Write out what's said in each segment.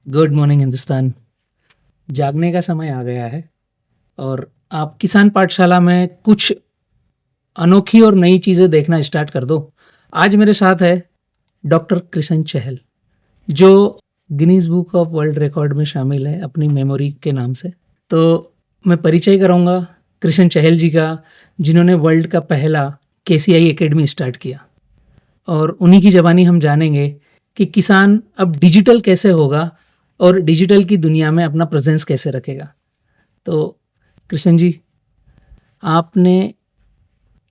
Good morning Hindustan. जागने का समय आ गया है और आप किसान पाठशाला में कुछ अनोखी और नई चीज़ें देखना स्टार्ट कर दो। आज मेरे साथ है डॉक्टर कृष्ण चहल, जो Guinness book of world record में शामिल है अपनी मेमोरी के नाम से। तो मैं परिचय कराऊंगा कृष्ण चहल जी का, जिन्होंने वर्ल्ड का पहला केसीआई एकेडमी स्टार्ट किया, और उन्हीं की ज़बानी हम जानेंगे कि किसान अब डिजिटल कैसे होगा और डिजिटल की दुनिया में अपना प्रेजेंस कैसे रखेगा। तो कृष्ण जी, आपने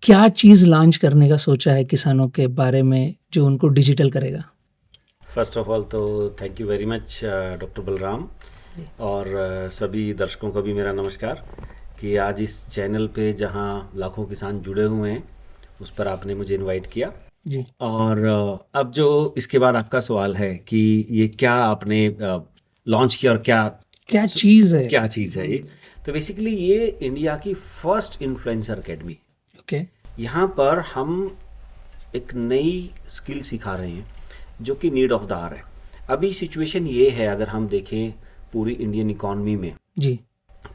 क्या चीज़ लॉन्च करने का सोचा है किसानों के बारे में जो उनको डिजिटल करेगा? फर्स्ट ऑफ ऑल तो thank you very much doctor Balram, ji. और सभी दर्शकों को भी मेरा नमस्कार कि आज इस चैनल पे जहां लाखों किसान जुड़े हुए हैं उस पर आपने मुझे इनवाइट किया। जी। और अब जो इसके बाद आपका सवाल है कि ये क्या आपने लॉन्च किया और क्या चीज़ है? क्या चीज़ है ये, तो बेसिकली ये इंडिया की फर्स्ट इन्फ्लुएंसर अकेडमी। ओके। यहाँ पर हम एक नई स्किल सिखा रहे हैं जो कि नीड ऑफ द आवर है। अभी सिचुएशन ये है, अगर हम देखें पूरी इंडियन इकॉनमी में, जी।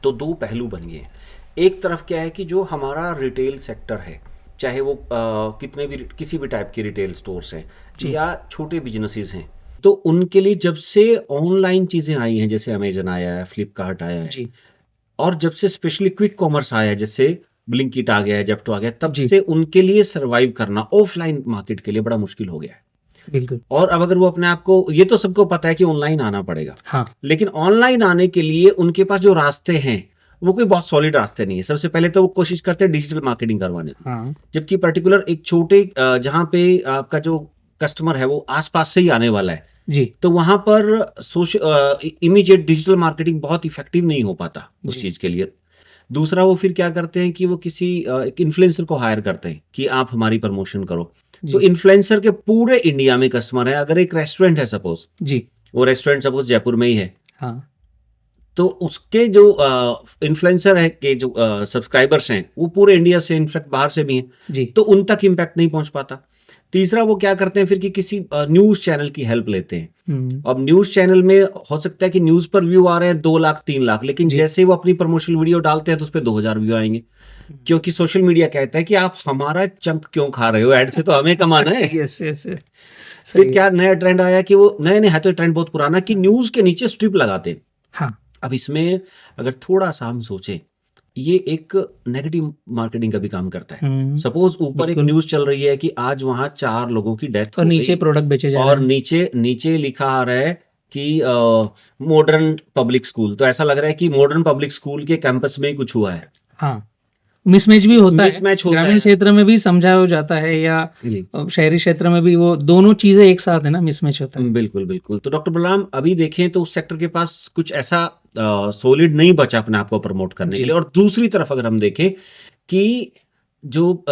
तो दो पहलू बन गए हैं। एक तरफ क्या है कि जो हमारा रिटेल सेक्टर है, चाहे वो कितने भी किसी भी टाइप के रिटेल स्टोर्स हैं जी। या छोटे बिजनेसेस हैं, तो उनके लिए जब से ऑनलाइन चीज़ें आई हैं, जैसे अमेजन आया है, फ्लिपकार्ट आया है, जी। और जब से स्पेशली क्विक कॉमर्स आया है, जैसे ब्लिंकिट आ गया है, जेप्टो आ गया, तब जी। से उनके लिए सरवाइव करना ऑफलाइन मार्केट के लिए बड़ा मुश्किल हो गया है। बिल्कुल। और अब अगर वो अपने आप को, ये तो सबको पता है कि ऑनलाइन आना पड़ेगा, हाँ। लेकिन ऑनलाइन आने के लिए उनके पास जो रास्ते हैं वो कोई बहुत सॉलिड रास्ते नहीं है। सबसे पहले तो वो कोशिश करते हैं डिजिटल मार्केटिंग करवाने की, हाँ। जबकि पर्टिकुलर एक छोटे जहाँ पे आपका जो कस्टमर है वो आसपास से ही आने वाला है, जी। तो वहां पर इमीडिएट डिजिटल मार्केटिंग बहुत इफेक्टिव नहीं हो पाता उस जी। चीज के लिए। दूसरा, वो फिर क्या करते हैं कि वो किसी एक इन्फ्लुएंसर को हायर करते हैं कि आप हमारी प्रमोशन करो। तो जी। इन्फ्लुएंसर के पूरे इंडिया में कस्टमर है। अगर एक रेस्टोरेंट है सपोज, जी। वो रेस्टोरेंट सपोज जयपुर में ही है, हाँ। तो उसके जो इन्फ्लुएंसर है के जो सब्सक्राइबर्स हैं वो पूरे इंडिया से, इनफैक्ट बाहर से भी हैं, जी। तो उन तक इम्पैक्ट नहीं पहुंच पाता। तीसरा, वो क्या करते हैं फिर कि किसी न्यूज चैनल की हेल्प लेते हैं। अब न्यूज चैनल में हो सकता है कि न्यूज पर व्यू आ रहे हैं 2 लाख 3 लाख, लेकिन जी। जैसे ही वो अपनी प्रमोशनल वीडियो डालते हैं तो उस पर 2000 व्यू आएंगे, क्योंकि सोशल मीडिया कहता है कि आप हमारा चंक क्यों खा रहे हो, एड से तो हमें कमाना है। Yes, yes, yes. फिर सही है। क्या नया ट्रेंड आया कि वो नए नए है, तो ट्रेंड बहुत पुराना, कि न्यूज के नीचे स्ट्रिप लगाते हैं। हाँ। अब इसमें अगर थोड़ा सा हम सोचें, ये एक नेगेटिव मार्केटिंग का भी काम करता है। सपोज ऊपर एक बिल्कुल। न्यूज चल रही है कि आज वहां 4 लोगों की डेथ और हो नीचे गई, प्रोडक्ट बेचे जा और रहे हैं। नीचे नीचे लिखा आ रहा है कि मॉडर्न पब्लिक स्कूल, तो ऐसा लग रहा है कि मॉडर्न पब्लिक स्कूल के कैंपस में ही कुछ हुआ है। हाँ, मिसमैच भी होता है। मिसमैच होता ग्रामीण है क्षेत्र में भी समझाया जाता है, या जी। शहरी क्षेत्र में भी, वो दोनों चीजें एक साथ है ना, मिसमैच होता है। बिल्कुल बिल्कुल। तो डॉक्टर बलराम, अभी देखें तो उस सेक्टर के पास कुछ ऐसा सॉलिड नहीं बचा अपने आप को प्रमोट करने के जी। लिए। और दूसरी तरफ अगर हम देखें कि जो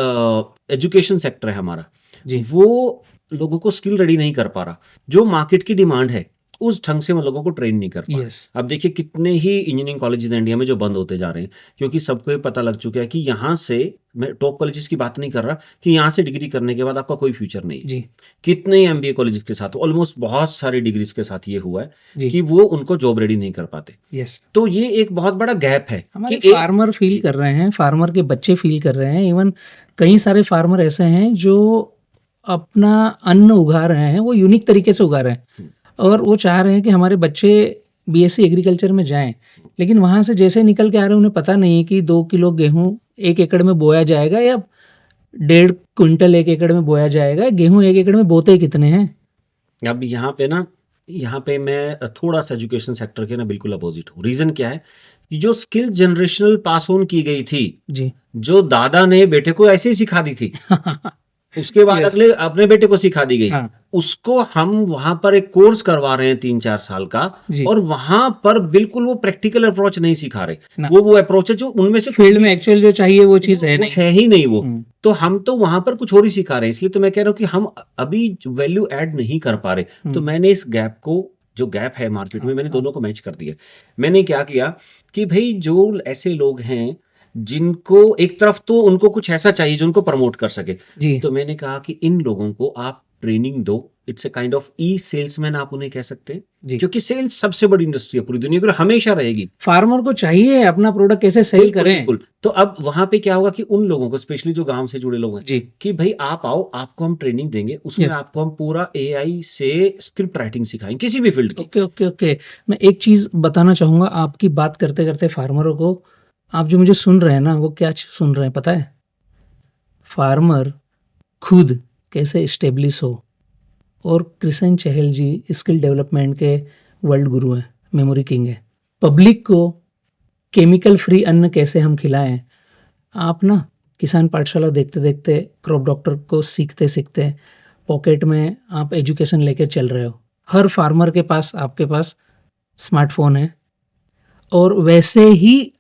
एजुकेशन सेक्टर है हमारा, जी। वो लोगों को स्किल रेडी नहीं कर पा रहा। जो मार्केट की डिमांड है उस ढंग से वो लोगों को ट्रेन नहीं कर पा रहे। यस। अब देखिए कितने ही इंजीनियरिंग कॉलेजेस इंडिया में जो बंद होते जा रहे हैं, क्योंकि सबको ये पता लग चुका है कि यहाँ से, मैं टॉप कॉलेजेस की बात नहीं कर रहा, कि यहाँ से डिग्री करने के बाद आपका कोई फ्यूचर नहीं है। जी। कितने ही एमबीए कॉलेजेस के साथ, ऑलमोस्ट बहुत सारी डिग्रीज के साथ ये हुआ है जी। कि वो उनको जॉब रेडी नहीं कर पाते। यस। तो ये एक बहुत बड़ा गैप है हमारे कि फार्मर फील कर रहे हैं, फार्मर के बच्चे फील कर रहे हैं। इवन कई सारे फार्मर ऐसे हैं जो अपना अन्न उगा रहे हैं, वो यूनिक तरीके से उगा रहे हैं, और वो चाह रहे हैं कि हमारे बच्चे बीएससी एग्रीकल्चर में जाएं, लेकिन वहाँ से जैसे निकल के आ रहे हैं उन्हें पता नहीं है कि 2 किलो गेहूँ 1 एकड़ में बोया जाएगा या 1.5 क्विंटल 1 एकड़ में बोया जाएगा। गेहूँ 1 एकड़ में बोते कितने हैं? अब यहाँ पे मैं थोड़ा सा एजुकेशन सेक्टर के ना बिल्कुल अपोजिट हूँ। रीजन क्या है कि जो स्किल जनरेशनल पास ऑन की गई थी, जी। जो दादा ने बेटे को ऐसे ही सिखा दी थी, उसके बाद Yes. अगले अपने बेटे को सिखा दी गई, हाँ। उसको हम वहां पर एक कोर्स करवा रहे हैं 3-4 साल का, जी। और वहां पर बिल्कुल वो प्रैक्टिकल अप्रोच नहीं सिखा रहे। ना। वो अप्रोच है जो उनमें से फील्ड में एक्चुअल जो चाहिए वो चीज़ है वो नहीं। है ही नहीं वो। हम्म। तो हम तो वहां पर कुछ और ही सिखा रहे हैं। इसलिए तो मैं कह रहा हूँ कि हम अभी वैल्यू ऐड नहीं कर पा रहे। तो मैंने इस गैप को, जो गैप है मार्केट में, मैंने दोनों को मैच कर दिया। मैंने क्या किया कि भाई जो ऐसे लोग हैं जिनको एक तरफ तो उनको कुछ ऐसा चाहिए जो उनको प्रमोट कर सके, जी। तो मैंने कहा कि इन लोगों को आप ट्रेनिंग दो it's a kind of E salesman आप उन्हें कह सकते हैं, जी। क्योंकि सेल्स सबसे बड़ी इंडस्ट्री है पूरी दुनिया की और हमेशा रहेगी। फार्मर को चाहिए अपना प्रोडक्ट कैसे सेल बिल्कुल, करें। बिल्कुल। तो अब वहाँ पे क्या होगा कि उन लोगों को, स्पेशली जो गाँव से जुड़े लोग हैं, जी। कि भई आप आओ, आपको हम ट्रेनिंग देंगे, उसमें यस। आपको हम पूरा एआई से स्क्रिप्ट राइटिंग सिखाएँगे, किसी भी फील्ड की। Okay, okay, okay. मैं एक चीज़ बताना चाहूँगा आपकी बात करते-करते फार्मरों को, आप जो मुझे सुन रहे हैं ना, वो क्या सुन रहे हैं पता है? फार्मर खुद कैसे एस्टेब्लिश हो, और कृष्ण चहल जी स्किल डेवलपमेंट के वर्ल्ड गुरु हैं, मेमोरी किंग है। पब्लिक को केमिकल फ्री अन्न कैसे हम खिलाएं, आप ना किसान पाठशाला देखते-देखते, क्रॉप डॉक्टर को सीखते-सीखते पॉकेट में आप एजुकेशन लेकर चल रहे हो। हर फार्मर के पास, आपके पास स्मार्टफ़ोन है, और वैसे ही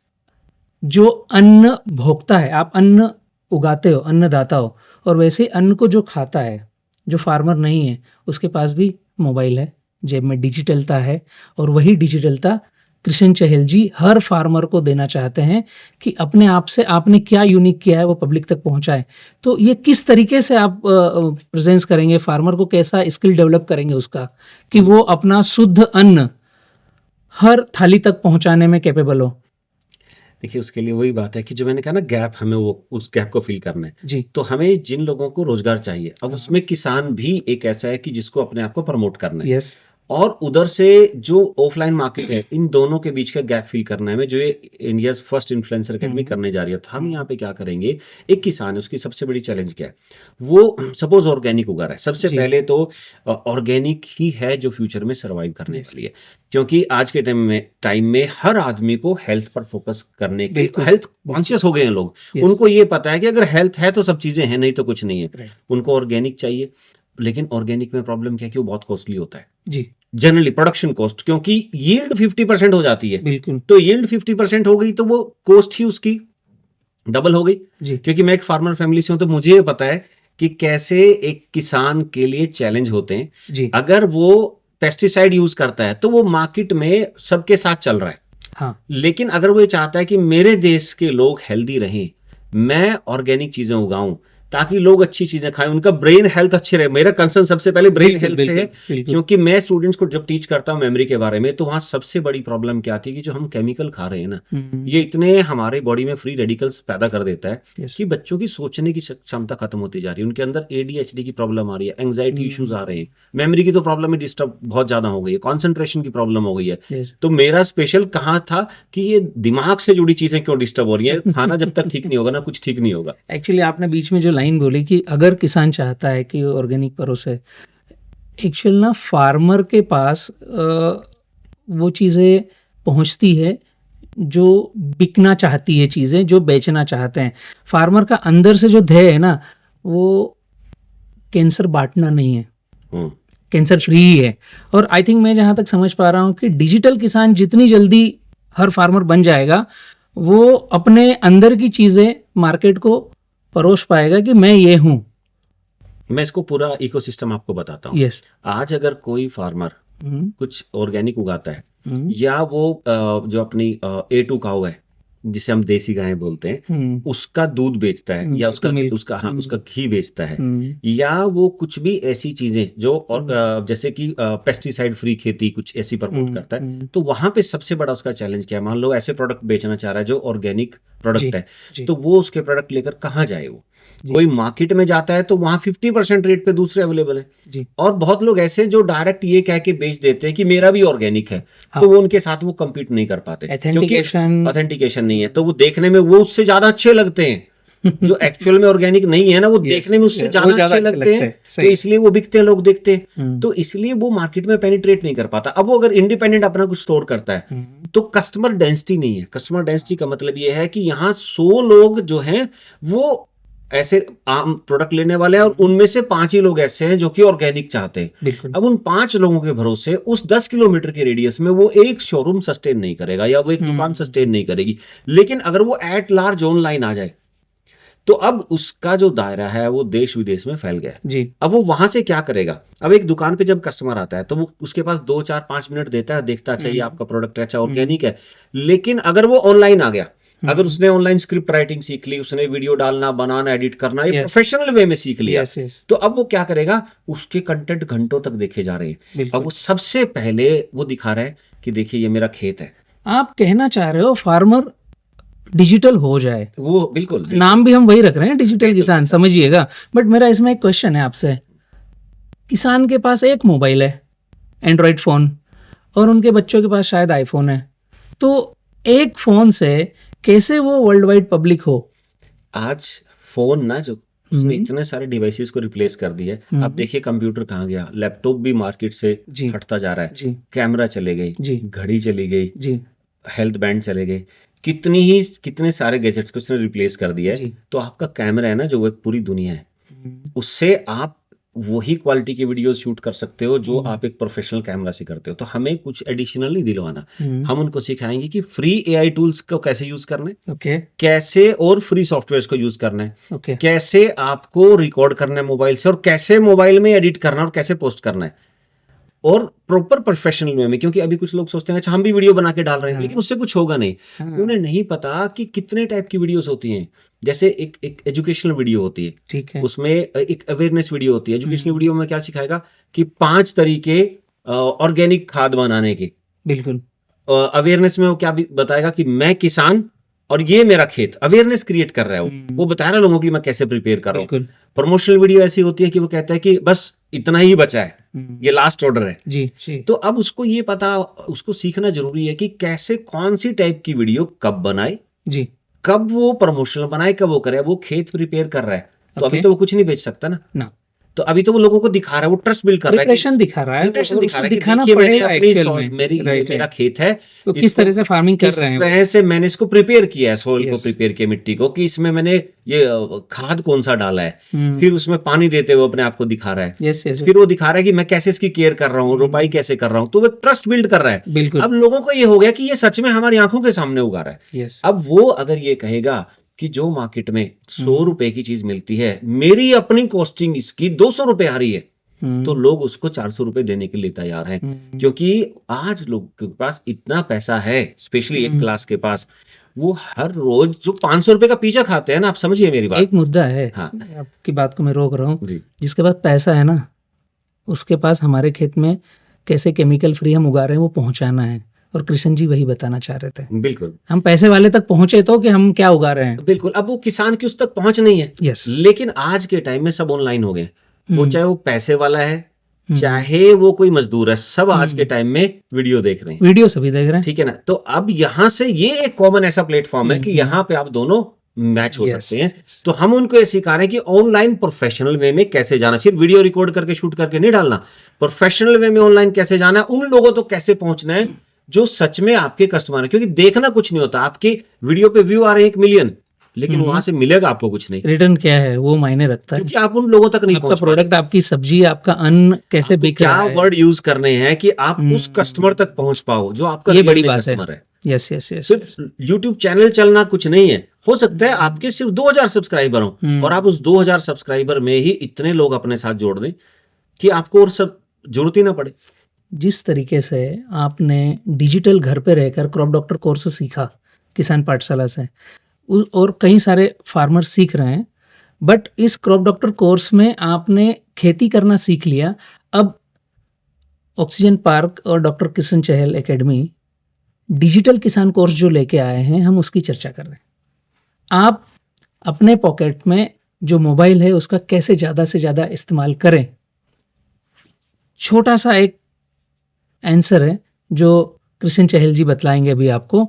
जो अन्न भोगता है, आप अन्न उगाते हो, अन्नदाता हो, और वैसे ही अन्न को जो खाता है, जो फार्मर नहीं है, उसके पास भी मोबाइल है, जेब में डिजिटलता है, और वही डिजिटलता कृष्ण चहल जी हर फार्मर को देना चाहते हैं कि अपने आप से आपने क्या यूनिक किया है वो पब्लिक तक पहुंचाए। तो ये किस तरीके से आप प्रेजेंस करेंगे, फार्मर को कैसा स्किल डेवलप करेंगे उसका, कि वो अपना शुद्ध अन्न हर थाली तक पहुंचाने में कैपेबल हो? देखिए, उसके लिए वही बात है कि जो मैंने कहा ना, गैप, हमें वो उस गैप को फिल करना है। जी। तो हमें जिन लोगों को रोजगार चाहिए, अब हाँ। उसमें किसान भी एक ऐसा है कि जिसको अपने आप को प्रमोट करना है, यस। और उधर से जो ऑफलाइन मार्केट है, इन दोनों के बीच का गैप फिल करना है हमें, जो ये इंडियाज फर्स्ट इन्फ्लुएंसर अकेडमी करने जा रही है। तो हम यहाँ पे क्या करेंगे, एक किसान है, उसकी सबसे बड़ी चैलेंज क्या है, वो सपोज ऑर्गेनिक उगा रहा है। सबसे जी। पहले तो ऑर्गेनिक ही है जो फ्यूचर में सर्वाइव करने यस। के लिए, क्योंकि आज के टाइम में हर आदमी को हेल्थ पर फोकस करने के, बिल्कुल। हेल्थ कॉन्शियस हो गए हैं लोग। यस। उनको ये पता है कि अगर हेल्थ है तो सब चीजें हैं, नहीं तो कुछ नहीं है। राइट। उनको ऑर्गेनिक चाहिए, लेकिन ऑर्गेनिक में प्रॉब्लम क्या है कि वो बहुत कॉस्टली होता है जी। जनरली, प्रोडक्शन कॉस्ट, क्योंकि यील्ड 50% हो जाती है। बिल्कुल। तो यील्ड 50% हो गई तो वो कॉस्ट ही उसकी डबल हो गई। जी। क्योंकि मैं एक फार्मर फैमिली से हूं, तो मुझे ये पता है कि कैसे एक किसान के लिए चैलेंज होते हैं। जी। अगर वो पेस्टिसाइड यूज करता है तो वो मार्केट में सबके साथ चल रहा है, हाँ। लेकिन अगर वो ये चाहता है कि मेरे देश के लोग हेल्दी रहें, मैं ऑर्गेनिक चीजें उगाऊं ताकि लोग अच्छी चीजें खाएं, उनका ब्रेन हेल्थ अच्छे रहे। मेरा कंसर्न सबसे पहले ब्रेन बिल्कुल, हेल्थ से है, बिल्कुल, बिल्कुल। क्योंकि मैं स्टूडेंट्स को जब टीच करता हूं मेमोरी के बारे में, तो वहां सबसे बड़ी प्रॉब्लम क्या आती है कि जो हम केमिकल खा रहे हैं ना, ये इतने हमारे बॉडी में फ्री रेडिकल्स पैदा कर देता है यस। कि बच्चों की सोचने की क्षमता खत्म होती जा रही है। उनके अंदर ADHD की प्रॉब्लम आ रही है, एंग्जाइटी इश्यूज आ रहे हैं, मेमोरी की तो प्रॉब्लम ही डिस्टर्ब बहुत ज्यादा हो गई है, कॉन्सेंट्रेशन की प्रॉब्लम हो गई है। यस। तो मेरा स्पेशल कहाँ था कि ये दिमाग से जुड़ी चीजें क्यों डिस्टर्ब हो रही है, खाना जब तक ठीक नहीं होगा ना, कुछ ठीक नहीं होगा। एक्चुअली आपने बीच में जो लाइन बोली कि अगर किसान चाहता है कि ऑर्गेनिक परोसे, एक्चुअल ना फार्मर के पास वो चीज़ें पहुंचती है जो बिकना चाहती है, चीज़ें जो बेचना चाहते हैं। फार्मर का अंदर से जो ध्येय है ना, वो कैंसर बांटना नहीं है, हम्म, कैंसर फ्री ही है। और आई थिंक मैं जहाँ तक समझ पा रहा हूँ कि डिजिटल किसान जितनी जल्दी हर फार्मर बन जाएगा, वो अपने अंदर की चीज़ें मार्केट को परोस पाएगा कि मैं ये हूँ। मैं इसको पूरा इकोसिस्टम आपको बताता हूँ। यस। आज अगर कोई फार्मर हम्म, कुछ ऑर्गेनिक उगाता है, हम्म, या वो जो अपनी A2 काऊ है, जिसे हम देसी गायें बोलते हैं, हम्म, उसका दूध बेचता है, या उसका मिल्क। उसका हाँ, उसका घी बेचता है, हम्म, या वो कुछ भी ऐसी चीजें जो, और जैसे कि पेस्टिसाइड फ्री खेती कुछ ऐसी प्रमोट करता है, तो वहां पे सबसे बड़ा उसका चैलेंज क्या है। मान लो ऐसे प्रोडक्ट बेचना चाह रहा है जो ऑर्गेनिक जी, प्रोडक्ट है, जी, तो वो उसके प्रोडक्ट लेकर कहाँ जाए? वो जी, कोई मार्केट में जाता है तो वहां 50% रेट पे दूसरे अवेलेबल है, जी, और बहुत लोग ऐसे हैं जो डायरेक्ट ये कह के बेच देते हैं कि मेरा भी ऑर्गेनिक है, हाँ। तो वो उनके साथ वो compete नहीं कर पाते, क्योंकि एथेंटिकेशन। ऑथेंटिकेशन नहीं है। तो वो देखने में वो उससे ज्यादा अच्छे लगते हैं, जो एक्चुअल में ऑर्गेनिक नहीं है ना, वो Yes, देखने में उससे वो ज्यादा ज्यादा अच्छे अच्छे लगते हैं, तो सही। इसलिए वो बिकते हैं, लोग देखते हैं। हम्म, तो इसलिए वो मार्केट में पेनिट्रेट नहीं कर पाता। अब वो अगर इंडिपेंडेंट अपना कुछ स्टोर करता है, हम्म, तो कस्टमर डेंसिटी नहीं है। कस्टमर डेंसिटी का मतलब ये है कि यहाँ 100 लोग जो हैं वो ऐसे आम प्रोडक्ट लेने वाले हैं, और उनमें से 5 ही लोग ऐसे हैं जो कि ऑर्गेनिक चाहते हैं। बिल्कुल। अब उन 5 लोगों के भरोसे उस 10 किलोमीटर के रेडियस में वो एक शोरूम सस्टेन नहीं करेगा, या वो एक दुकान सस्टेन नहीं करेगी। लेकिन अगर वो एट लार्ज ऑनलाइन आ जाए, तो अब उसका जो दायरा है वो देश विदेश में फैल गया है। जी। अब वो वहां से क्या करेगा? अब एक दुकान पे जब कस्टमर आता है तो वो उसके पास 2 4 5 मिनट देता है, देखता है, अच्छा ये आपका प्रोडक्ट है, अच्छा ऑर्गेनिक है। लेकिन अगर वो ऑनलाइन आ गया अगर उसने ऑनलाइन स्क्रिप्ट राइटिंग सीख ली, उसने वीडियो डालना, बनाना, एडिट करना, ये Yes. प्रोफेशनल वे में सीख लिया, यस यस तो अब वो क्या करेगा, उसके कंटेंट घंटों तक देखे जा रहे हैं। अब बिल्कुल। वो सबसे पहले वो दिखा रहा है कि देखिए ये मेरा खेत है। आप कहना चाह रहे हो फार्मर डिजिटल हो जाए, वो बिल्कुल नाम भी हम वही रख रहे हैं, डिजिटल बिल्कुल। किसान, समझिएगा। बट मेरा इसमें एक क्वेश्चन है आपसे। किसान के पास एक मोबाइल है, एंड्रॉयड फ़ोन, और उनके बच्चों के पास शायद आईफोन है, तो एक फ़ोन से कैसे वो वर्ल्ड वाइड पब्लिक हो? आज फोन ना, जो उसने हम्म, इतने सारे डिवाइसेस को रिप्लेस कर दिया है। हम्म, अब देखिए कंप्यूटर कहाँ गया, लैपटॉप भी मार्केट से जी हटता जा रहा है, जी कैमरा चले गई, जी घड़ी चली गई, जी हेल्थ बैंड चले गए, कितने सारे गैजेट्स को उसने रिप्लेस कर दिया है। जी तो आपका कैमरा है ना, जो वो एक पूरी दुनिया है, उससे आप वही क्वालिटी की वीडियोस शूट कर सकते हो जो आप एक प्रोफेशनल कैमरा से करते हो। तो हमें कुछ एडिशनल नहीं दिलवाना, हम उनको सिखाएंगे कि फ्री एआई टूल्स को कैसे यूज करना है, ओके कैसे और फ्री सॉफ्टवेयर्स को यूज करना है, ओके कैसे आपको रिकॉर्ड करना है मोबाइल से, और कैसे मोबाइल में एडिट करना है, और कैसे पोस्ट करना है, और प्रॉपर प्रोफेशनल वे में। क्योंकि अभी कुछ लोग सोचते हैं अच्छा हम भी वीडियो बना के डाल रहे हैं, हाँ। लेकिन उससे कुछ होगा नहीं। हाँ, उन्हें नहीं पता कि कितने टाइप की वीडियोस होती हैं। जैसे एक एजुकेशनल वीडियो होती है, ठीक है, उसमें एक अवेयरनेस वीडियो होती है। एजुकेशनल हम्म, वीडियो में क्या सिखाएगा कि 5 तरीके ऑर्गेनिक खाद बनाने के। बिल्कुल, अवेयरनेस में वो क्या भी बताएगा कि मैं किसान और ये मेरा खेत। अवेयरनेस क्रिएट कर रहा है वो बता रहा है लोगों की मैं कैसे प्रिपेयर कर रहा हूँ। बिल्कुल, प्रमोशनल वीडियो ऐसी होती है कि वो कहता है कि बस इतना ही बचा है, ये लास्ट ऑर्डर है। जी जी तो अब उसको ये पता, उसको सीखना जरूरी है कि कैसे कौन सी टाइप की वीडियो कब बनाए, जी, कब वो प्रमोशनल बनाए, कब वो करे। वो खेत प्रिपेयर कर रहा है, तो अभी ओके, तो वो कुछ नहीं बेच सकता ना। ना तो अभी तो वो लोगों को दिखा रहा है, वो ट्रस्ट बिल्ड कर रहा है कि प्रिपरेशन दिखा रहा है, इंप्रेशन और दिखा उसको रहा है कि दिखाना देखिए मैंने पड़ेगा अपनी एक्चुअल में, मेरी ये राइट मेरा है, खेत है, तो किस इसको तरह से फार्मिंग कर किस रहे हैं वो, तरह से मैंने इसको प्रिपेयर किया है, सोइल को यस, प्रिपेयर किया, मिट्टी को, कि इसमें मैंने ये खाद कौन सा डाला है, हम्म, फिर उसमें पानी देते हुए अपने आप को दिखा रहा है, यस यस, फिर वो दिखा रहा है कि मैं कैसे इसकी केयर कर रहा हूँ, रोपाई कैसे कर रहा हूँ। तो वो ट्रस्ट बिल्ड कर रहा है। बिल्कुल, अब लोगों को ये हो गया कि ये सच में हमारी आंखों के सामने उगा रहा है। यस, अब वो अगर ये कहेगा कि जो मार्केट में 100 रुपए की चीज मिलती है, मेरी अपनी कॉस्टिंग इसकी 200 रुपए आ रही है, तो लोग उसको 400 रुपए देने के लिए तैयार हैं। क्योंकि आज लोग के पास इतना पैसा है, स्पेशली एक क्लास के पास, वो हर रोज जो 500 रुपए का पिज्जा खाते हैं ना, आप समझिए मेरी बात। एक मुद्दा है, हाँ आपकी बात को मैं रोक रहा हूँ, जी, जिसके पास पैसा है ना, उसके पास हमारे खेत में कैसे केमिकल फ्री हम उगा रहे हैं वो पहुंचाना है, और कृष्ण जी वही बताना चाह रहे थे। बिल्कुल हम पैसे वाले तक पहुंचे तो कि हम क्या उगा रहे हैं, बिल्कुल। अब वो किसान की उस तक पहुंच नहीं है, यस, लेकिन आज के टाइम में सब ऑनलाइन हो गए। वो चाहे वो पैसे वाला है, हम्म, चाहे वो कोई मजदूर है, सब आज के टाइम में वीडियो देख रहे हैं। वीडियो सभी देख रहे हैं, ठीक है ना। तो अब यहाँ से ये एक कॉमन ऐसा प्लेटफॉर्म है कि यहाँ पे आप दोनों मैच हो यस, सकते हैं। तो हम उनको ये सिखा रहे हैं कि ऑनलाइन प्रोफेशनल वे में कैसे जाना, सिर्फ वीडियो रिकॉर्ड करके शूट करके नहीं डालना, प्रोफेशनल वे में ऑनलाइन कैसे जाना है, उन लोगों तक कैसे पहुंचना है जो सच में आपके कस्टमर है। क्योंकि देखना कुछ नहीं होता, आपकी वीडियो पे व्यू आ रहे हैं 1 मिलियन, लेकिन वहां से मिलेगा आपको कुछ नहीं, रिटर्न क्या है वो मायने रखता है। क्योंकि आप उन लोगों तक नहीं आपका पहुंच पाए। प्रोडक्ट, आपकी सब्जी, आपका अन्न कैसे आपको बिक क्या रहा है, वर्ड यूज करने हैं कि आप उस कस्टमर तक पहुंच पाओ जो आपका ये रियल बड़ी में बात है। कस्टमर है। यस यस यस, सिर्फ YouTube चैनल चलना कुछ नहीं है। हो सकता है आपके सिर्फ 2000 सब्सक्राइबर हो, और आप उस 2000 सब्सक्राइबर में ही इतने लोग अपने साथ जोड़ दें कि आपको और सब जरूरत ही ना पड़े। जिस तरीके से आपने डिजिटल घर पे रहकर क्रॉप डॉक्टर कोर्स सीखा किसान पाठशाला से, और कई सारे फार्मर सीख रहे हैं, बट इस क्रॉप डॉक्टर कोर्स में आपने खेती करना सीख लिया। अब ऑक्सीजन पार्क और डॉक्टर किशन चहल एकेडमी डिजिटल किसान कोर्स जो लेके आए हैं, हम उसकी चर्चा कर रहे हैं। आप अपने पॉकेट में जो मोबाइल है उसका कैसे ज़्यादा से ज़्यादा इस्तेमाल करें, छोटा सा एक आंसर है जो कृष्ण चहल जी बतलाएंगे अभी आपको,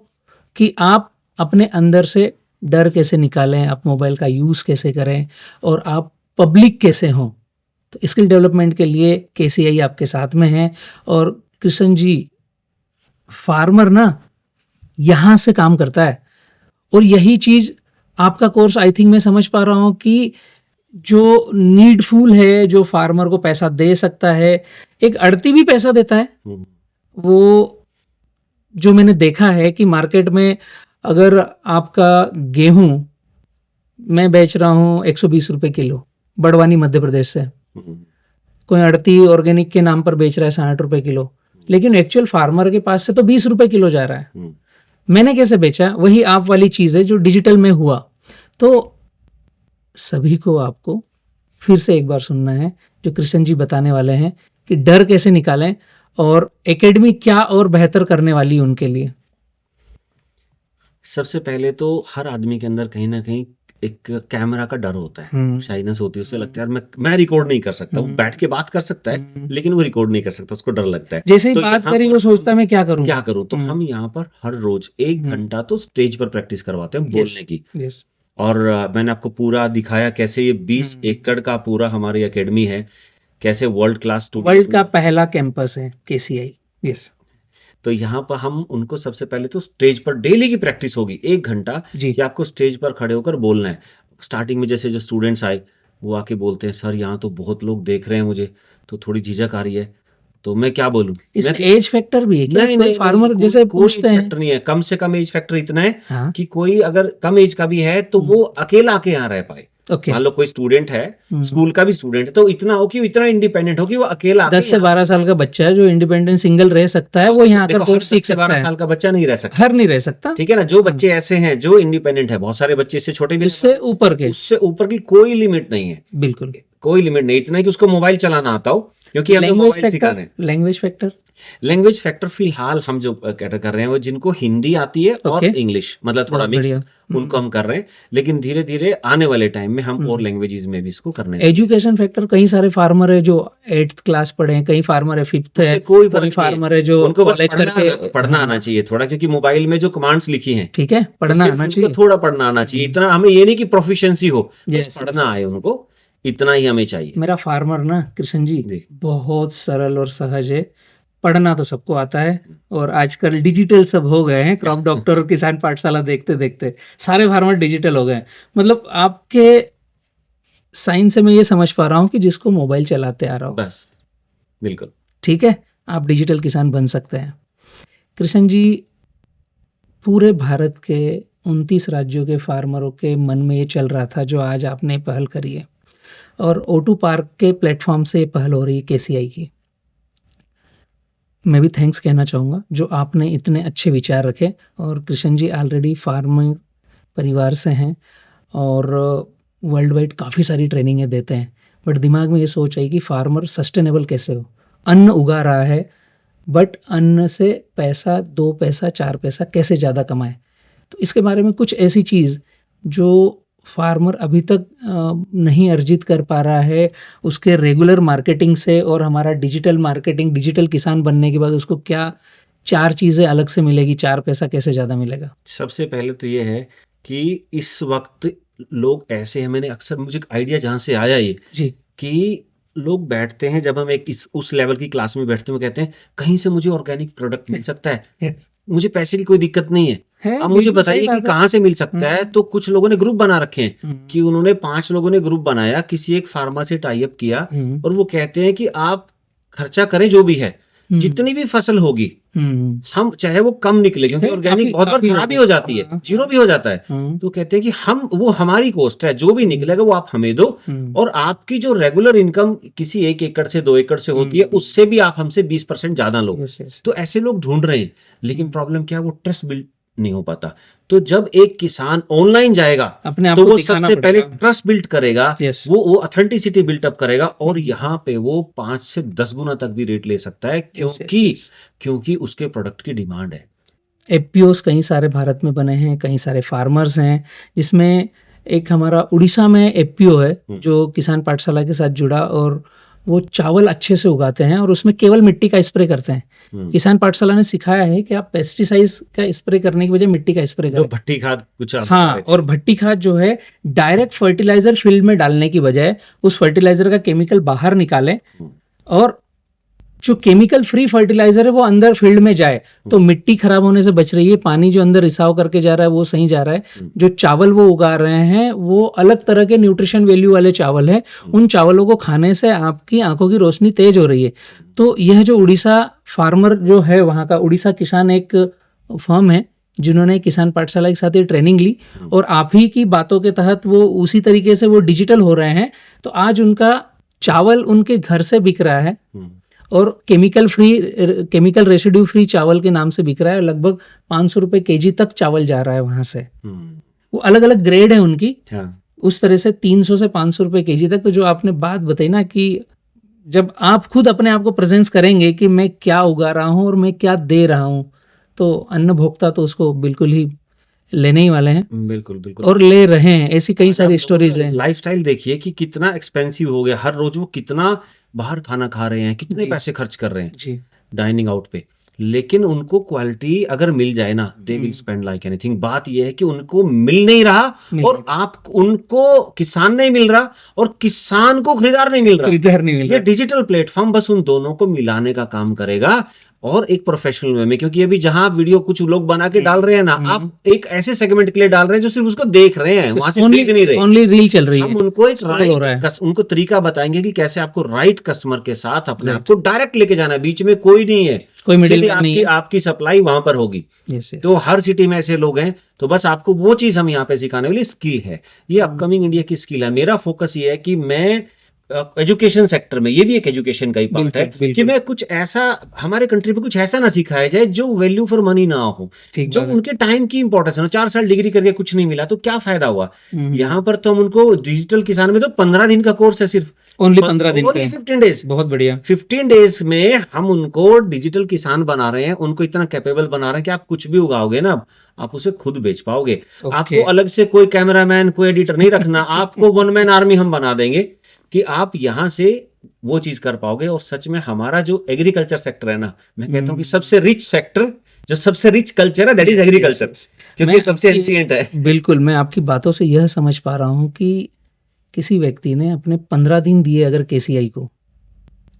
कि आप अपने अंदर से डर कैसे निकालें, आप मोबाइल का यूज़ कैसे करें, और आप पब्लिक कैसे हों। तो स्किल डेवलपमेंट के लिए KCI आपके साथ में है, और कृष्ण जी फार्मर ना यहाँ से काम करता है, और यही चीज़ आपका कोर्स, आई थिंक मैं समझ पा रहा हूँ कि जो नीडफुल है, जो फार्मर को पैसा दे सकता है, एक अड़ती भी पैसा देता है। वो जो मैंने देखा है कि मार्केट में अगर आपका गेहूं मैं बेच रहा हूँ 120 रुपए किलो बड़वानी मध्य प्रदेश से, कोई अड़ती ऑर्गेनिक के नाम पर बेच रहा है 60 रुपए किलो, लेकिन एक्चुअल फार्मर के पास से तो 20 रुपए किलो जा रहा है। मैंने कैसे बेचा, वही आप वाली चीज़ है जो डिजिटल में हुआ। तो सभी को आपको फिर से एक बार सुनना है जो कृष्ण जी बताने वाले हैं कि डर कैसे निकालें और एकेडमी क्या और बेहतर करने वाली है उनके लिए। सबसे पहले तो हर आदमी के अंदर कहीं ना कहीं एक कैमरा का डर होता है, शाइनेस होती है, उसे लगता है यार मैं रिकॉर्ड नहीं कर सकता। वो बैठ के बात कर सकता है लेकिन वो रिकॉर्ड नहीं कर सकता, उसको डर लगता है। जैसे ही तो बात यहाँ करी पर वो सोचता है मैं क्या करूं। क्या करूं, तो हम यहाँ पर हर रोज 1 घंटा तो स्टेज पर प्रैक्टिस करवाते हैं बोलने की। यस और मैंने आपको पूरा दिखाया कैसे ये 20 एकड़ का पूरा हमारी एकेडमी है, कैसे वर्ल्ड क्लास वर्ल्ड स्टूडेंट। का पहला कैंपस है KCI। यस तो यहाँ पर हम उनको सबसे पहले तो स्टेज पर डेली की प्रैक्टिस होगी 1 घंटा जी कि आपको स्टेज पर खड़े होकर बोलना है। स्टार्टिंग में जैसे जो स्टूडेंट्स आए वो आके बोलते हैं सर यहाँ तो बहुत लोग देख रहे हैं मुझे, तो थोड़ी झिझक आ रही है, तो मैं क्या बोलूं। इसमें एज फैक्टर भी है क्या? नहीं कोई नहीं फार्मर नहीं, जैसे कोई पूछते एज हैं। फैक्टर नहीं है। कम से कम एज फैक्टर इतना है हाँ कि कोई अगर कम एज का भी है तो वो अकेला आके यहाँ रह पाए। ओके मान लो कोई स्टूडेंट है, स्कूल का भी स्टूडेंट है, तो इतना हो कि वो इतना इंडिपेंडेंट हो कि वो अकेला आके 10 से 12 साल का बच्चा है जो इंडिपेंडेंट सिंगल रह सकता है, वो यहाँ आकर देखो, हर कोर्स सीख 10 से सकता 12 है। साल का बच्चा नहीं रह सकता, हर नहीं रह सकता, ठीक है ना। जो बच्चे ऐसे हैं जो इंडिपेंडेंट है, बहुत सारे बच्चे इससे छोटे भी उससे ऊपर के, उससे ऊपर की कोई लिमिट नहीं है, बिल्कुल। कोई लिमिट नहीं। इतना है कि उसको मोबाइल चलाना आता हो, क्योंकि हम लैंग्वेज मोबाइल सिखा रहे हैं। Factor, language factor language factor फिलहाल हम जो कैटर कर रहे हैं वो जिनको हिंदी आती है और ओके इंग्लिश, मतलब थोड़ा बहुत मिक्स, बढ़िया। उनको हम कर रहे हैं। लेकिन धीरे धीरे आने वाले टाइम में हम और लैंग्वेजेस में भी इसको करने एजुकेशन फैक्टर, कई सारे फार्मर है जो 8th क्लास पढ़े हैं, कई फार्मर है 5th है, कोई कोई फर्क नहीं फार्मर है जो उनको बस कॉलेज करके पढ़ना आना चाहिए थोड़ा, क्योंकि मोबाइल में जो कमांड्स लिखी हैं ठीक है पढ़ना सिर्फ आना उनको चाहिए। थोड़ा पढ़ना आना चाहिए। इतना हमें ये नहीं कि प्रोफिशिएंसी हो, Yes, बस पढ़ना आए उनको, इतना ही हमें चाहिए। मेरा फार्मर ना कृष्ण जी जी। बहुत सरल और सहज है, पढ़ना तो सबको आता है और आजकल डिजिटल सब हो गए हैं। क्रॉप डॉक्टर और किसान पाठशाला देखते देखते सारे फार्मर डिजिटल हो गए हैं। मतलब आपके साइन से मैं ये समझ पा रहा हूँ कि जिसको मोबाइल चलाते आ रहा हो, बस बिल्कुल ठीक है, आप डिजिटल किसान बन सकते हैं। कृष्ण जी, पूरे भारत के 29 राज्यों के फार्मरों के मन में ये चल रहा था जो आज आपने पहल करी है, और O2 पार्क के प्लेटफॉर्म से ये पहल हो रही है KCI की। मैं भी थैंक्स कहना चाहूँगा जो आपने इतने अच्छे विचार रखे। और कृष्ण जी ऑलरेडी फार्मिंग परिवार से हैं और वर्ल्ड वाइड काफ़ी सारी ट्रेनिंगें देते हैं, बट दिमाग में ये सोच आई कि फार्मर सस्टेनेबल कैसे हो। अन्न उगा रहा है, बट अन्न से पैसा, 2 पैसा 4 पैसा कैसे ज़्यादा कमाए। तो इसके बारे में कुछ ऐसी चीज़ जो फार्मर अभी तक नहीं अर्जित कर पा रहा है उसके रेगुलर मार्केटिंग से, और हमारा डिजिटल मार्केटिंग, डिजिटल किसान बनने के बाद उसको क्या 4 चीज़ें अलग से मिलेगी, 4 पैसा कैसे ज़्यादा मिलेगा। सबसे पहले तो ये है कि इस वक्त लोग ऐसे हैं, मैंने अक्सर, मुझे आइडिया जहाँ से आया ये जी कि लोग बैठते हैं, जब हम एक उस लेवल की क्लास में बैठते हैं, वो कहते हैं कहीं से मुझे ऑर्गेनिक प्रोडक्ट मिल सकता है, yes. मुझे पैसे की कोई दिक्कत नहीं है, अब मुझे बिल्कुल सही बताइए कि बात है। कहाँ से मिल सकता है। तो कुछ लोगों ने ग्रुप बना रखे हैं कि उन्होंने 5 लोगों ने ग्रुप बनाया, किसी एक फार्मा से टाई अप किया, और वो कहते हैं कि आप खर्चा करें जो भी है, जितनी भी फसल होगी हम चाहे वो कम निकले, क्योंकि ऑर्गेनिक बहुत बार खराब भी हो जाती है, जीरो भी हो जाता है, तो कहते हैं कि हम, वो हमारी कॉस्ट है, जो भी निकलेगा वो आप हमें दो, और आपकी जो रेगुलर इनकम किसी 1 एकड़ से 2 एकड़ से होती है उससे भी आप हमसे 20% ज्यादा लो। तो ऐसे लोग ढूंढ रहे हैं, लेकिन प्रॉब्लम क्या है, वो ट्रस्ट बिल्ड नहीं हो पाता। तो जब एक किसान ऑनलाइन जाएगा अपने आप तो को वो दिखाना सबसे पहले पड़ेगा। ट्रस्ट बिल्ड करेगा, Yes. वो ऑथेंटिसिटी बिल्टअप करेगा, और यहाँ पे वो 5 से 10 गुना तक भी रेट ले सकता है, क्योंकि उसके प्रोडक्ट की डिमांड है। एपीओस कई सारे भारत में बने हैं, कई सारे फार्मर्स हैं, जिसमें एक हमारा उड़ीसा में एपीओ है जो किसान पाठशाला के साथ जुड़ा, और वो चावल अच्छे से उगाते हैं और उसमें केवल मिट्टी का स्प्रे करते हैं। किसान पाठशाला ने सिखाया है कि आप पेस्टिसाइड्स का स्प्रे करने की बजाय मिट्टी का स्प्रे करें। भट्टी खाद कुछ हाँ, और भट्टी खाद जो है डायरेक्ट फर्टिलाइजर फील्ड में डालने की बजाय उस फर्टिलाइजर का केमिकल बाहर निकालें, और जो केमिकल फ्री फर्टिलाइजर है वो अंदर फील्ड में जाए, तो मिट्टी खराब होने से बच रही है, पानी जो अंदर रिसाव करके जा रहा है वो सही जा रहा है, जो चावल वो उगा रहे हैं वो अलग तरह के न्यूट्रिशन वैल्यू वाले चावल है, उन चावलों को खाने से आपकी आंखों की रोशनी तेज हो रही है। तो यह जो उड़ीसा फार्मर जो है, वहाँ का उड़ीसा किसान एक फर्म है जिन्होंने किसान पाठशाला के साथ ये ट्रेनिंग ली, और आप ही की बातों के तहत वो उसी तरीके से वो डिजिटल हो रहे हैं। तो आज उनका चावल उनके घर से बिक रहा है, और केमिकल रेसिड्यू फ्री चावल के नाम से बिक रहा है। लगभग 500 रुपए केजी तक चावल जा रहा है वहां से। वो अलग अलग ग्रेड है उनकी, हाँ, उस तरह से 300 से 500 रुपए केजी तक। तो जो आपने बात बताई ना कि जब आप खुद अपने आप को प्रेजेंस करेंगे कि मैं क्या उगा रहा हूँ और मैं क्या दे रहा हूँ, तो अन्न भोक्ता तो उसको बिल्कुल ही लेने ही वाले हैं बिल्कुल बिल्कुल। और ले रहे हैं। ऐसी कई आज आप सारी लोगों स्टोरीज का हैं। लाइफस्टाइल देखिए कि कितना एक्सपेंसिव हो गया। हर रोज वो कितना बाहर खाना खा रहे हैं, कितने जी पैसे खर्च कर रहे हैं जी डाइनिंग आउट पे। लेकिन उनको क्वालिटी अगर मिल जाए ना, they will hmm, spend like anything. बात यह है कि उनको मिल नहीं रहा, मिल और नहीं रहा। आप उनको किसान नहीं मिल रहा, और किसान को खरीदार नहीं मिल रहा। खरीदार नहीं मिल ये रहा। डिजिटल प्लेटफॉर्म बस उन दोनों को मिलाने का काम करेगा, और एक प्रोफेशनल वे में। क्योंकि अभी जहां आप वीडियो कुछ लोग बना के डाल रहे हैं ना, आप एक ऐसे सेगमेंट के लिए डाल रहे हैं जो सिर्फ उसको देख रहे हैं, वहां से खरीद नहीं रहे। ओनली रील चल रही है, हम उनको एक स्क्रॉल हो रहा है। उनको तरीका बताएंगे कि कैसे आपको राइट कस्टमर के साथ अपने आप Right. को डायरेक्ट लेके जाना है। बीच में कोई नहीं है, कोई मिडिल सीधी मैन नहीं आपकी है। आपकी सप्लाई वहां पर होगी। Yes yes. तो हर सिटी में ऐसे लोग हैं। तो बस आपको वो चीज हम यहाँ पे सिखाने वाली स्किल है। ये अपकमिंग इंडिया की स्किल है। मेरा फोकस ये है कि मैं एजुकेशन सेक्टर में, ये भी एक एजुकेशन का ही पार्ट है, बिल्कुल बिल्कुल कि मैं कुछ ऐसा हमारे कंट्री में कुछ ऐसा ना सिखाया जाए जो वैल्यू फॉर मनी ना हो, ठीक जो बात है। उनके टाइम की इंपॉर्टेंस है। 4 साल डिग्री करके कुछ नहीं मिला तो क्या फायदा हुआ। यहाँ पर तो हम उनको डिजिटल किसान में तो 15 दिन का कोर्स है सिर्फ, ओनली 15 दिन ओनली पे। 15 डेज। बहुत बढ़िया। 15 डेज में हम उनको डिजिटल किसान बना रहे हैं, उनको इतना कैपेबल बना रहे हैं कि आप कुछ भी उगाओगे ना, आप उसे खुद बेच पाओगे। ओके। आपको अलग से कोई कैमरामैन, कोई एडिटर नहीं रखना। आपको वन मैन आर्मी हम बना देंगे कि आप यहाँ से वो चीज कर पाओगे। और सच में हमारा जो एग्रीकल्चर सेक्टर है ना, मैं कहता हूँ कि सबसे रिच सेक्टर, जो सबसे रिच कल्चर है, that is Yes, yes, agriculture, yes. क्योंकि मैं सबसे आपकी- एंशिएंट है। बिल्कुल, मैं आपकी बातों से यह समझ पा रहा हूँ कि किसी व्यक्ति ने अपने 15 दिन दिए अगर केसीआई को,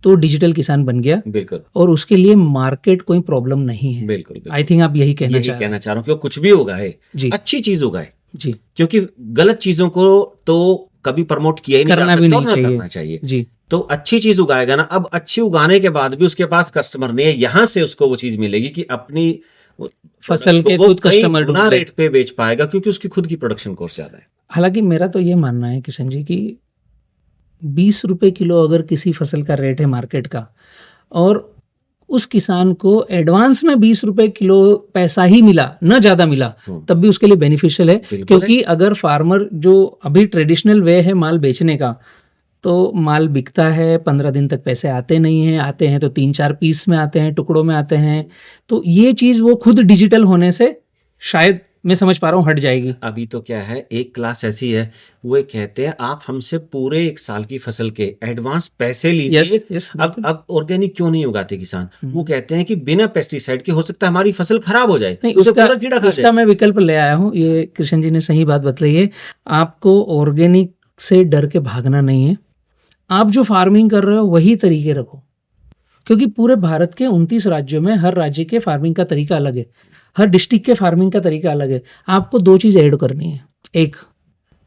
तो डिजिटल किसान बन गया, बिल्कुल और उसके लिए मार्केट कोई प्रॉब्लम नहीं है। बिल्कुल बिल्कुल। आई थिंक आप यही कहना यही चाह रहे कहना चाह रहा हूँ कि वो कुछ भी उगाए, जी अच्छी चीज उगाए। जी। क्योंकि गलत चीजों को तो कभी प्रमोट किया ही नहीं करना जा भी सकता, नहीं और ना चाहिए। करना चाहिए। जी तो अच्छी चीज उगाएगा ना। अब अच्छी उगाने के बाद भी उसके पास कस्टमर नहीं है, यहाँ से उसको वो चीज मिलेगी कि अपनी फसल के वो खुद कई कस्टमर गुना ढूंढ ले। रेट पे बेच पाएगा, क्योंकि उसकी खुद की प्रोडक्शन कॉस्ट ज्यादा है। हालांकि मेरा तो ये मानना है किशन जी कि 20 रुपए किलो अगर किसी फसल का रेट है मार्केट का, और उस किसान को एडवांस में 20 रुपए किलो पैसा ही मिला, न ज़्यादा मिला, तब भी उसके लिए बेनिफिशियल है। बिल्कुल है। क्योंकि अगर फार्मर जो अभी ट्रेडिशनल वे है माल बेचने का, तो माल बिकता है, 15 दिन तक पैसे आते नहीं हैं, आते हैं तो 3-4 पीस में आते हैं, टुकड़ों में आते हैं। तो ये चीज़ वो खुद डिजिटल होने से शायद, मैं समझ पा रहा हूँ, हट जाएगी। अभी तो क्या है, एक क्लास ऐसी है, वो कहते हैं आप हमसे पूरे 1 साल की फसल के एडवांस पैसे लीजिए। Yes yes. अब ऑर्गेनिक क्यों नहीं उगाते किसान? वो कहते हैं कि बिना पेस्टिसाइड के हो सकता है हमारी फसल खराब हो जाए, नहीं, उसे उसका पूरा कीड़ा खा उसका जाए। मैं विकल्प ले आया हूँ। ये कृष्ण जी ने सही बात बतलाई है। आपको ऑर्गेनिक से डर के भागना नहीं है। आप जो फार्मिंग कर रहे हो वही तरीके रखो, क्योंकि पूरे भारत के 29 राज्यों में हर राज्य के फार्मिंग का तरीका अलग है, हर डिस्ट्रिक्ट के फार्मिंग का तरीका अलग है। आपको 2 चीज़ ऐड करनी है। एक,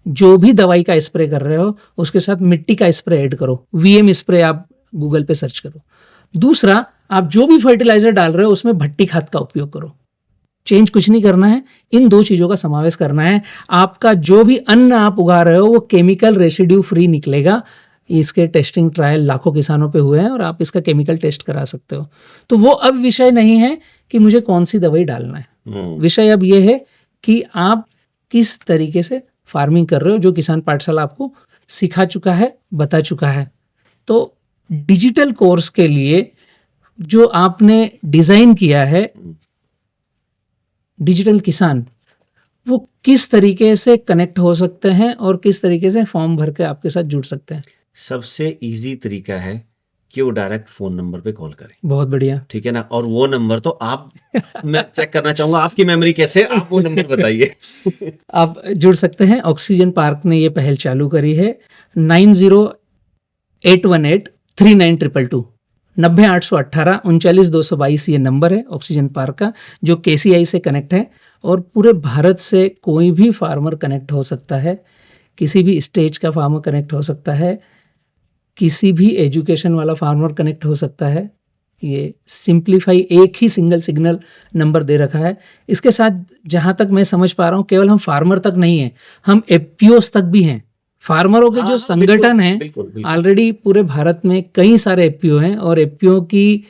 जो भी दवाई का स्प्रे कर रहे हो उसके साथ मिट्टी का स्प्रे ऐड करो, वीएम स्प्रे आप गूगल पे सर्च करो। दूसरा, आप जो भी फर्टिलाइजर डाल रहे हो उसमें भट्टी खाद का उपयोग करो। चेंज कुछ नहीं करना है, इन 2 चीज़ों का समावेश करना है। आपका जो भी अन्न आप उगा रहे हो वो केमिकल रेसिड्यू फ्री निकलेगा। इसके टेस्टिंग ट्रायल लाखों किसानों पे हुए हैं, और आप इसका केमिकल टेस्ट करा सकते हो। तो वो अब विषय नहीं है कि मुझे कौन सी दवाई डालना है। विषय अब ये है कि आप किस तरीके से फार्मिंग कर रहे हो, जो किसान पाठशाला आपको सिखा चुका है, बता चुका है। तो डिजिटल कोर्स के लिए जो आपने डिज़ाइन किया है, डिजिटल किसान, वो किस तरीके से कनेक्ट हो सकते हैं और किस तरीके से फॉर्म भर के आपके साथ जुड़ सकते हैं? सबसे इजी तरीका है कि वो डायरेक्ट फोन नंबर पे कॉल करें। बहुत बढ़िया। ठीक है ना? और वो नंबर तो आप मैं चेक करना चाहूंगा आपकी मेमोरी कैसे है, आप वो नंबर बताइए। आप जुड़ सकते हैं। ऑक्सीजन पार्क ने ये पहल चालू करी है। 9081839222 90 818 39 222 ये नंबर है ऑक्सीजन पार्क का, जो केसीआई से कनेक्ट है। और पूरे भारत से कोई भी फार्मर कनेक्ट हो सकता है, किसी भी स्टेज का फार्मर कनेक्ट हो सकता है, किसी भी एजुकेशन वाला फार्मर कनेक्ट हो सकता है। ये सिंप्लीफाई एक ही सिंगल सिग्नल नंबर दे रखा है। इसके साथ जहाँ तक मैं समझ पा रहा हूँ, केवल हम फार्मर तक नहीं हैं, हम एफपीओस तक भी हैं। फार्मरों के हाँ जो हाँ, संगठन हैं बिल्कुल बिल्कुल ऑलरेडी पूरे भारत में कई सारे एफपीओ हैं और एफपीओ की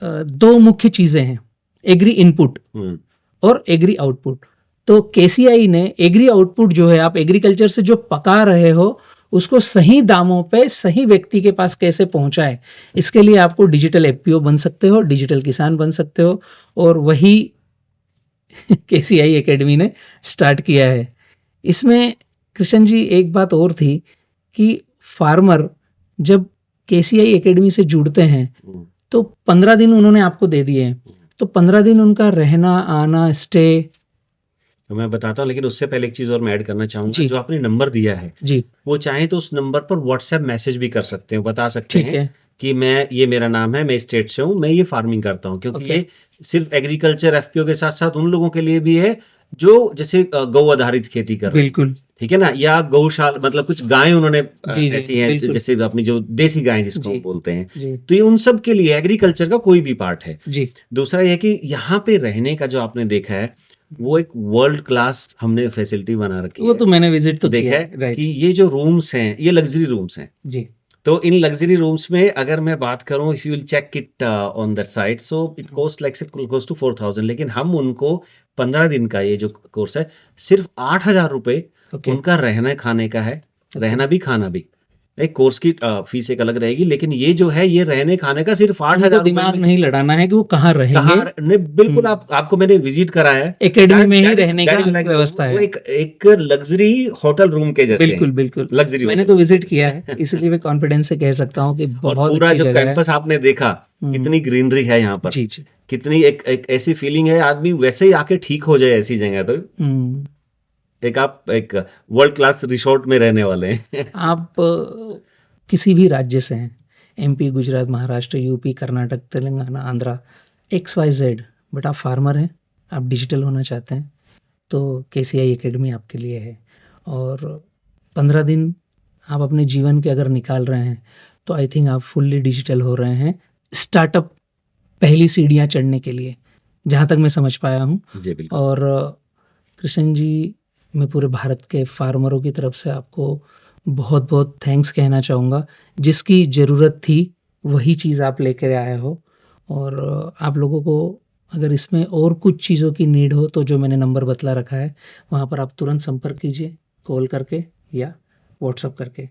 दो मुख्य चीजें हैं, एग्री इनपुट हम्म, और एग्री आउटपुट। तो केसीआई ने एग्री आउटपुट जो है, आप एग्रीकल्चर से जो पका रहे हो उसको सही दामों पे सही व्यक्ति के पास कैसे पहुंचाए, इसके लिए आपको डिजिटल एफपीओ बन सकते हो, डिजिटल किसान बन सकते हो। और वही केसीआई एकेडमी ने स्टार्ट किया है। इसमें कृष्ण जी एक बात और थी कि फार्मर जब केसीआई एकेडमी से जुड़ते हैं हम्म, तो 15 दिन उन्होंने आपको दे दिए हैं, तो 15 दिन उनका रहना आना स्टे। तो मैं बताता हूँ, लेकिन उससे पहले एक चीज और मैं ऐड करना चाहूंगा। जी जो आपने नंबर दिया है, जी वो चाहे तो उस नंबर पर व्हाट्सएप मैसेज भी कर सकते हो, बता सकते ठीक हैं है कि मैं, ये मेरा नाम है, मैं स्टेट से हूँ, मैं ये फार्मिंग करता हूँ। क्योंकि ओके ये सिर्फ एग्रीकल्चर एफपीओ के साथ साथ उन लोगों के लिए भी है जो जैसे गौ आधारित खेती कर रहे हैं, बिल्कुल ठीक है ना, या गौशाला, मतलब कुछ गायें उन्होंने जी जी ऐसी हैं बिल्कुल जैसे अपनी जो देसी गायें जिसको हम जी बोलते हैं, जी तो ये उन सब के लिए एग्रीकल्चर का कोई भी पार्ट है। जी दूसरा ये कि यहाँ पे रहने का जो आपने देखा है, वो एक वर्ल्ड क्लास हमने फैसिलिटी बना रखी वो है। तो मैंने विजिट तो देखा किया है है, कि राइट ये जो रूम्स हैं, ये लग्जरी रूम्स हैं। जी तो इन लग्जरी रूम्स में अगर मैं बात करूं, if you will check it on that site, so it cost like say close to 4000, लेकिन हम उनको 15 दिन का ये जो कोर्स है, सिर्फ 8000 रुपये ओके उनका रहना खाने का है। ओके रहना भी खाना भी, एक कोर्स की फीस एक अलग रहेगी, लेकिन ये जो है ये रहने खाने का सिर्फ आठ उनको हजार रुपये दिमाग में। नहीं लड़ाना है कि वो कहाँ रहेंगे, कहाँ नहीं, बिल्कुल आपको मैंने विजिट कराया है। एकेडमी में ही That is- रहने that का is like- व्यवस्था वो है। एक लग्जरी होटल रूम के जैसे बिल्कुल हैं, बिल्कुल लग्जरी मैंने होटल तो विजिट के किया जैसे। है, इसलिए मैं कॉन्फिडेंस से कह सकता हूँ कि और बहुत पूरा अच्छी जो जगह है। कैंपस आपने देखा, कितनी ग्रीनरी है यहाँ पर, जी जी कितनी एक ऐसी फीलिंग है, आदमी वैसे ही आके ठीक हो जाए ऐसी जगह। तो हम्म, आप एक वर्ल्ड क्लास रिसोर्ट में रहने वाले हैं। आप किसी भी राज्य से हैं, MP, Gujarat, Maharashtra, UP, Karnataka, Telangana, Andhra, XYZ, but आप फार्मर हैं, आप डिजिटल होना चाहते हैं, तो केसीआई एकेडमी आपके लिए है। और 15 दिन आप अपने जीवन के अगर निकाल रहे हैं तो आई थिंक आप फुल्ली डिजिटल हो रहे हैं स्टार्टअप पहली सीढ़ियाँ चढ़ने के लिए, जहाँ तक मैं समझ पाया हूँ। जी बिल्कुल। और कृष्ण जी, मैं पूरे भारत के फार्मरों की तरफ से आपको बहुत बहुत थैंक्स कहना चाहूँगा। जिसकी ज़रूरत थी वही चीज़ आप लेकर आए हो। और आप लोगों को अगर इसमें और कुछ चीज़ों की नीड हो तो जो मैंने नंबर बतला रखा है वहाँ पर आप तुरंत संपर्क कीजिए, कॉल करके या व्हाट्सअप करके।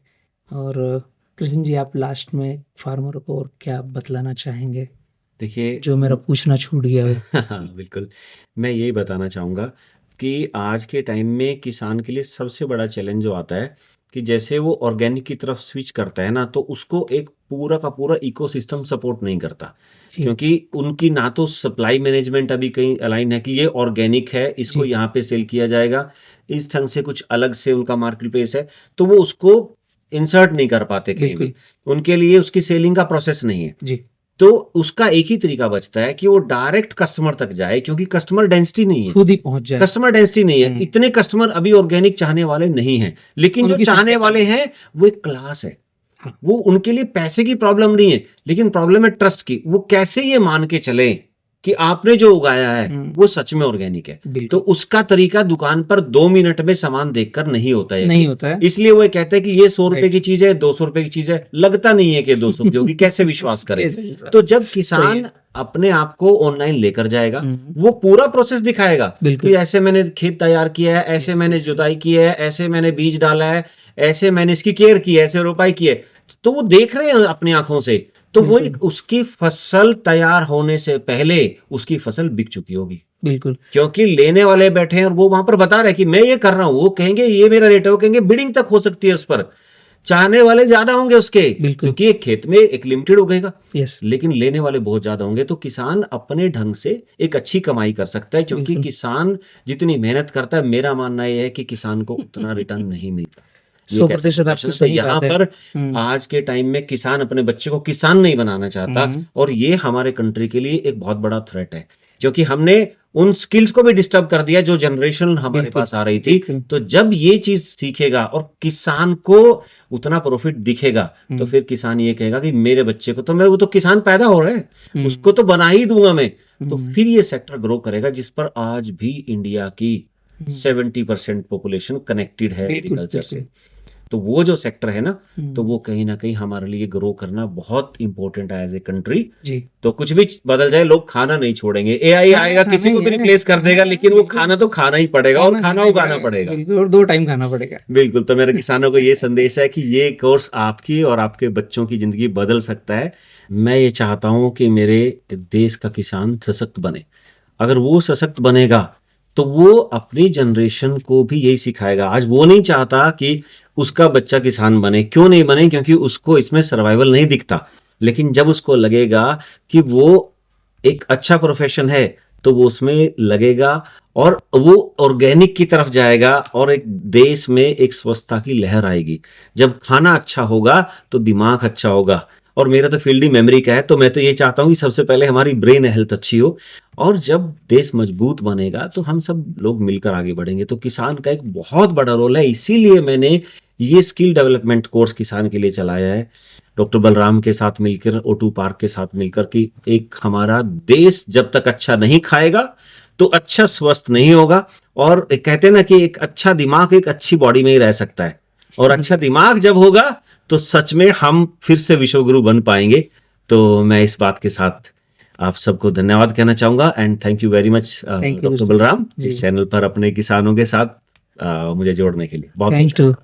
और कृष्ण जी, आप लास्ट में फार्मरों को और क्या बतलाना चाहेंगे देखिए, जो मेरा पूछना छूट गया हो? हाँ बिल्कुल, मैं यही बताना चाहूँगा कि आज के टाइम में किसान के लिए सबसे बड़ा चैलेंज जो आता है कि जैसे वो ऑर्गेनिक की तरफ स्विच करता है ना, तो उसको एक पूरा का पूरा इकोसिस्टम सपोर्ट नहीं करता। जी क्योंकि उनकी ना तो सप्लाई मैनेजमेंट अभी कहीं अलाइन है कि ये ऑर्गेनिक है, इसको जी यहाँ पे सेल किया जाएगा, इस ढंग से कुछ अलग से उनका मार्केट प्लेस है, तो वो उसको इंसर्ट नहीं कर पाते कहीं भी। बिल्कुल उनके लिए उसकी सेलिंग का प्रोसेस नहीं है। जी तो उसका एक ही तरीका बचता है कि वो डायरेक्ट कस्टमर तक जाए, क्योंकि कस्टमर डेंसिटी नहीं है। खुद ही पहुंच जाए। कस्टमर डेंसिटी नहीं है, हम्म, इतने कस्टमर अभी ऑर्गेनिक चाहने वाले नहीं हैं, लेकिन जो उनकी चाहने संख्या वाले कम है। हैं वो एक क्लास है। हाँ वो उनके लिए पैसे की प्रॉब्लम नहीं है, लेकिन प्रॉब्लम है ट्रस्ट की। वो कैसे ये मान के चले कि आपने जो उगाया है वो सच में ऑर्गेनिक है। तो बिल्कुल उसका तरीका दुकान पर 2 मिनट में सामान देखकर नहीं होता है। नहीं होता है। इसलिए वो कहते हैं कि ये 100 रुपए राइट की चीज है, 200 रुपए की चीज है, लगता नहीं है कि 200 की होगी, कैसे विश्वास करे। कैसे विश्वास? तो जब सही किसान है। अपने आप को ऑनलाइन लेकर जाएगा, हम्म, वो पूरा प्रोसेस दिखाएगा बिल्कुल कि ऐसे मैंने खेत तैयार किया है, ऐसे यस मैंने यस जुताई की है, ऐसे मैंने बीज डाला है, ऐसे मैंने इसकी केयर की है, ऐसे रोपाई की है। तो वो देख रहे हैं अपनी आंखों से, तो वो बिल्कुल एक उसकी फसल तैयार होने से पहले उसकी फसल बिक चुकी होगी, बिल्कुल क्योंकि लेने वाले बैठे हैं और वो वहां पर बता रहे हैं कि मैं ये कर रहा हूं। वो कहेंगे ये मेरा रेट है, वो कहेंगे बिडिंग तक हो सकती है उस पर, चाहने वाले ज्यादा होंगे उसके, बिल्कुल क्योंकि एक खेत में एक लिमिटेड उगेगा, यस लेकिन लेने वाले बहुत ज्यादा होंगे। तो किसान अपने ढंग से एक अच्छी कमाई कर सकता है, क्योंकि बिल्कुल किसान जितनी मेहनत करता है, मेरा मानना यह है कि किसान को उतना रिटर्न नहीं मिलता। ये 100% कैसे आपकी प्रोफेशन है, तो सही यहाँ बात है। पर हम्म आज के टाइम में किसान अपने बच्चे को किसान नहीं बनाना चाहता, हम्म, और ये हमारे कंट्री के लिए एक बहुत बड़ा थ्रेट है, क्योंकि हमने उन स्किल्स को भी डिस्टर्ब कर दिया जो जनरेशन हमारे बिल्कुल पास आ रही थी। बिल्कुल तो जब ये चीज सीखेगा और किसान को उतना प्रॉफिट दिखेगा, तो हम्म फिर किसान ये कहेगा कि मेरे बच्चे को तो, मैं, वो तो किसान पैदा हो रहा है, हम्म उसको तो बना ही दूंगा मैं। तो हम्म फिर ये सेक्टर ग्रो करेगा, जिस पर आज भी इंडिया की हम्म, 70% पॉपुलेशन कनेक्टेड है बिल्कुल एग्रीकल्चर से। बिल्कुल तो वो जो सेक्टर है ना, तो हम्म, वो कहीं ना कहीं हमारे लिए ग्रो करना बहुत इंपॉर्टेंट है एज ए कंट्री। जी तो कुछ भी बदल जाए, लोग खाना नहीं छोड़ेंगे, एआई खाना आएगा खाना किसी को ही भी है। रिप्लेस कर देगा, हाँ लेकिन वो बिल्कुल, खाना तो खाना ही पड़ेगा और खाना खाना खाना ही उगाना पड़ेगा पड़ेगा। बिल्कुल, और 2 टाइम खाना पड़ेगा। बिल्कुल। तो मेरे किसानों को ये संदेश है कि ये कोर्स आपकी और आपके बच्चों की जिंदगी बदल सकता है। मैं ये चाहता हूं कि मेरे देश का किसान सशक्त बने। अगर वो सशक्त बनेगा तो वो अपनी जनरेशन को भी यही सिखाएगा। आज वो नहीं चाहता कि उसका बच्चा किसान बने। क्यों नहीं बने? क्योंकि उसको इसमें सर्वाइवल नहीं दिखता। लेकिन जब उसको लगेगा कि वो एक अच्छा प्रोफेशन है, तो वो उसमें लगेगा और वो ऑर्गेनिक की तरफ जाएगा और एक देश में एक स्वच्छता की लहर आएगी। जब खाना अच्छा होगा तो दिमाग अच्छा होगा। और मेरा तो फील्ड ही मेमोरी का है, तो मैं तो ये चाहता हूँ कि सबसे पहले हमारी ब्रेन हेल्थ अच्छी हो, और जब देश मजबूत बनेगा तो हम सब लोग मिलकर आगे बढ़ेंगे। तो किसान का एक बहुत बड़ा रोल है, इसीलिए मैंने ये स्किल डेवलपमेंट कोर्स किसान के लिए चलाया है, डॉक्टर बलराम के साथ मिलकर, O2 पार्क के साथ मिलकर, कि एक हमारा देश जब तक अच्छा नहीं खाएगा तो अच्छा स्वस्थ नहीं होगा। और एक कहते हैं ना कि एक अच्छा दिमाग एक अच्छी बॉडी में ही रह सकता है, और अच्छा दिमाग जब होगा तो सच में हम फिर से विश्वगुरु बन पाएंगे। तो मैं इस बात के साथ आप सबको धन्यवाद कहना चाहूंगा, and thank you very much thank you doctor ji. Balram, ji इस चैनल पर अपने किसानों के साथ मुझे जोड़ने के लिए बहुत थैंक्स टू